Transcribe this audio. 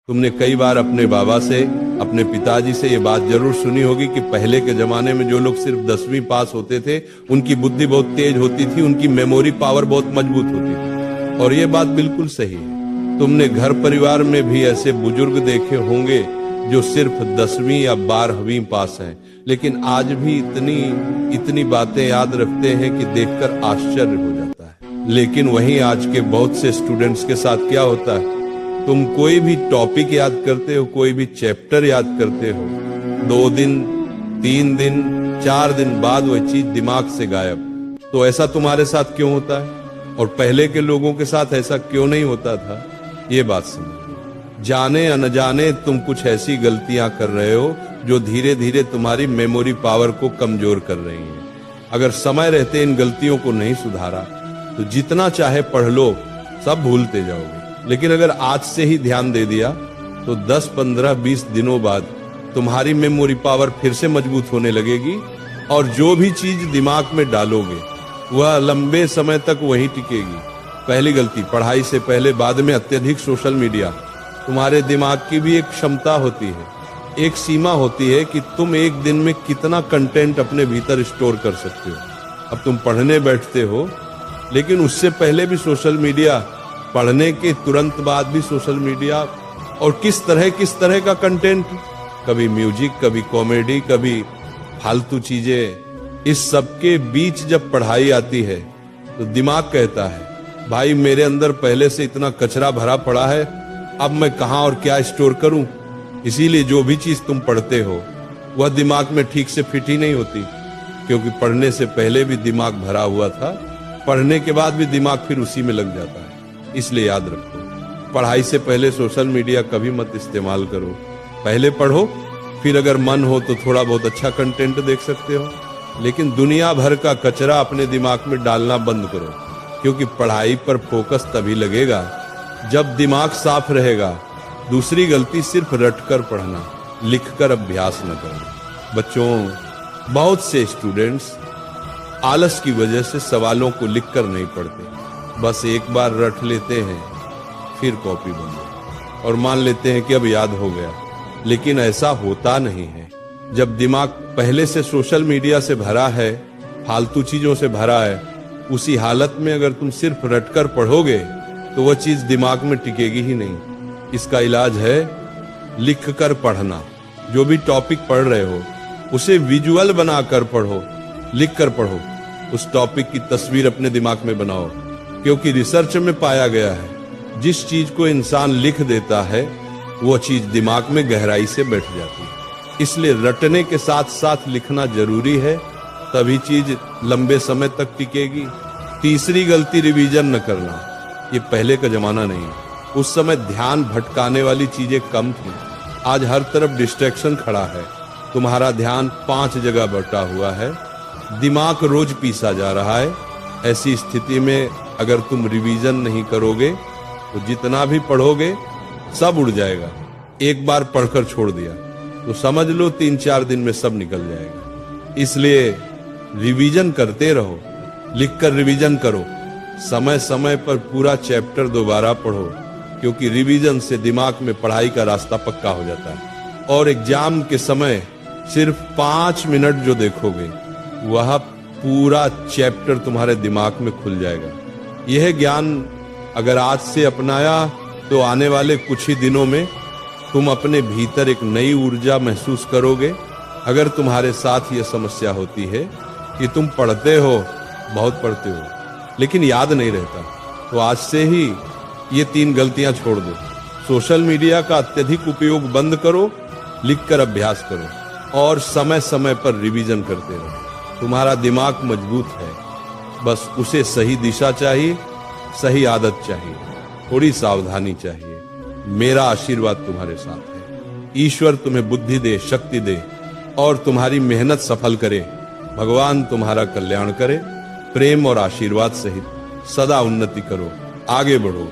तुमने कई बार अपने बाबा से, अपने पिताजी से ये बात जरूर सुनी होगी कि पहले के जमाने में जो लोग सिर्फ 10वीं पास होते थे उनकी बुद्धि बहुत तेज होती थी, उनकी मेमोरी पावर बहुत मजबूत होती थी। और ये बात बिल्कुल सही है। तुमने घर परिवार में भी ऐसे बुजुर्ग देखे होंगे जो सिर्फ 10वीं या 12वीं पास हैं, लेकिन आज भी इतनी बातें याद रखते हैं कि देखकर आश्चर्य हो जाता है। लेकिन वहीं आज के बहुत से स्टूडेंट्स के साथ क्या होता है, तुम कोई भी टॉपिक याद करते हो, कोई भी चैप्टर याद करते हो, 2 दिन 3 दिन 4 दिन बाद वह चीज दिमाग से गायब। तो ऐसा तुम्हारे साथ क्यों होता है और पहले के लोगों के साथ ऐसा क्यों नहीं होता था? ये बात समझो। जाने अनजाने तुम कुछ ऐसी गलतियां कर रहे हो जो धीरे धीरे तुम्हारी मेमोरी पावर को कमजोर कर रही हैं। अगर समय रहते इन गलतियों को नहीं सुधारा तो जितना चाहे पढ़ लो, सब भूलते जाओगे। लेकिन अगर आज से ही ध्यान दे दिया तो 10, 15, 20 दिनों बाद तुम्हारी मेमोरी पावर फिर से मजबूत होने लगेगी और जो भी चीज दिमाग में डालोगे वह लंबे समय तक वहीं टिकेगी। पहली गलती, पढ़ाई से पहले बाद में अत्यधिक सोशल मीडिया। तुम्हारे दिमाग की भी एक क्षमता होती है, एक सीमा होती है कि तुम एक दिन में कितना कंटेंट अपने भीतर स्टोर कर सकते हो। अब तुम पढ़ने बैठते हो, लेकिन उससे पहले भी सोशल मीडिया, पढ़ने के तुरंत बाद भी सोशल मीडिया, और किस तरह का कंटेंट, कभी म्यूजिक, कभी कॉमेडी, कभी फालतू चीजें। इस सब के बीच जब पढ़ाई आती है तो दिमाग कहता है, भाई मेरे अंदर पहले से इतना कचरा भरा पड़ा है, अब मैं कहां और क्या स्टोर करूं। इसीलिए जो भी चीज तुम पढ़ते हो वह दिमाग में ठीक से फिट ही नहीं होती, क्योंकि पढ़ने से पहले भी दिमाग भरा हुआ था, पढ़ने के बाद भी दिमाग फिर उसी में लग जाता है। इसलिए याद रखो, पढ़ाई से पहले सोशल मीडिया कभी मत इस्तेमाल करो। पहले पढ़ो, फिर अगर मन हो तो थोड़ा बहुत अच्छा कंटेंट देख सकते हो, लेकिन दुनिया भर का कचरा अपने दिमाग में डालना बंद करो, क्योंकि पढ़ाई पर फोकस तभी लगेगा जब दिमाग साफ रहेगा। दूसरी गलती, सिर्फ रटकर पढ़ना, लिखकर अभ्यास न करना। बच्चों, बहुत से स्टूडेंट्स आलस की वजह से सवालों को लिखकर नहीं पढ़ते, बस एक बार रट लेते हैं, फिर कॉपी बंद और मान लेते हैं कि अब याद हो गया। लेकिन ऐसा होता नहीं है। जब दिमाग पहले से सोशल मीडिया से भरा है, फालतू चीजों से भरा है, उसी हालत में अगर तुम सिर्फ रटकर पढ़ोगे तो वह चीज दिमाग में टिकेगी ही नहीं। इसका इलाज है लिखकर पढ़ना। जो भी टॉपिक पढ़ रहे हो उसे विजुअल बनाकर पढ़ो, लिखकर पढ़ो। उस टॉपिक की तस्वीर अपने दिमाग में बनाओ, क्योंकि रिसर्च में पाया गया है जिस चीज को इंसान लिख देता है वो चीज दिमाग में गहराई से बैठ जाती है। इसलिए रटने के साथ साथ लिखना जरूरी है, तभी चीज लंबे समय तक टिकेगी। तीसरी गलती, रिवीजन न करना। ये पहले का जमाना नहीं है, उस समय ध्यान भटकाने वाली चीजें कम थी। आज हर तरफ डिस्ट्रैक्शन खड़ा है, तुम्हारा ध्यान 5 जगह बटा हुआ है, दिमाग रोज पीसा जा रहा है। ऐसी स्थिति में अगर तुम रिवीजन नहीं करोगे तो जितना भी पढ़ोगे सब उड़ जाएगा। एक बार पढ़कर छोड़ दिया तो समझ लो 3-4 दिन में सब निकल जाएगा। इसलिए रिवीजन करते रहो, लिखकर रिवीजन करो। समय समय पर पूरा चैप्टर दोबारा पढ़ो, क्योंकि रिवीजन से दिमाग में पढ़ाई का रास्ता पक्का हो जाता है। और एग्जाम के समय सिर्फ 5 मिनट जो देखोगे वह पूरा चैप्टर तुम्हारे दिमाग में खुल जाएगा। यह ज्ञान अगर आज से अपनाया तो आने वाले कुछ ही दिनों में तुम अपने भीतर एक नई ऊर्जा महसूस करोगे। अगर तुम्हारे साथ यह समस्या होती है कि तुम पढ़ते हो, बहुत पढ़ते हो, लेकिन याद नहीं रहता, तो आज से ही ये 3 गलतियां छोड़ दो। सोशल मीडिया का अत्यधिक उपयोग बंद करो, लिखकर अभ्यास करो और समय समय पर रिवीजन करते रहो। तुम्हारा दिमाग मजबूत है, बस उसे सही दिशा चाहिए, सही आदत चाहिए, थोड़ी सावधानी चाहिए। मेरा आशीर्वाद तुम्हारे साथ है। ईश्वर तुम्हें बुद्धि दे, शक्ति दे और तुम्हारी मेहनत सफल करे। भगवान तुम्हारा कल्याण करे। प्रेम और आशीर्वाद सहित सदा उन्नति करो, आगे बढ़ो।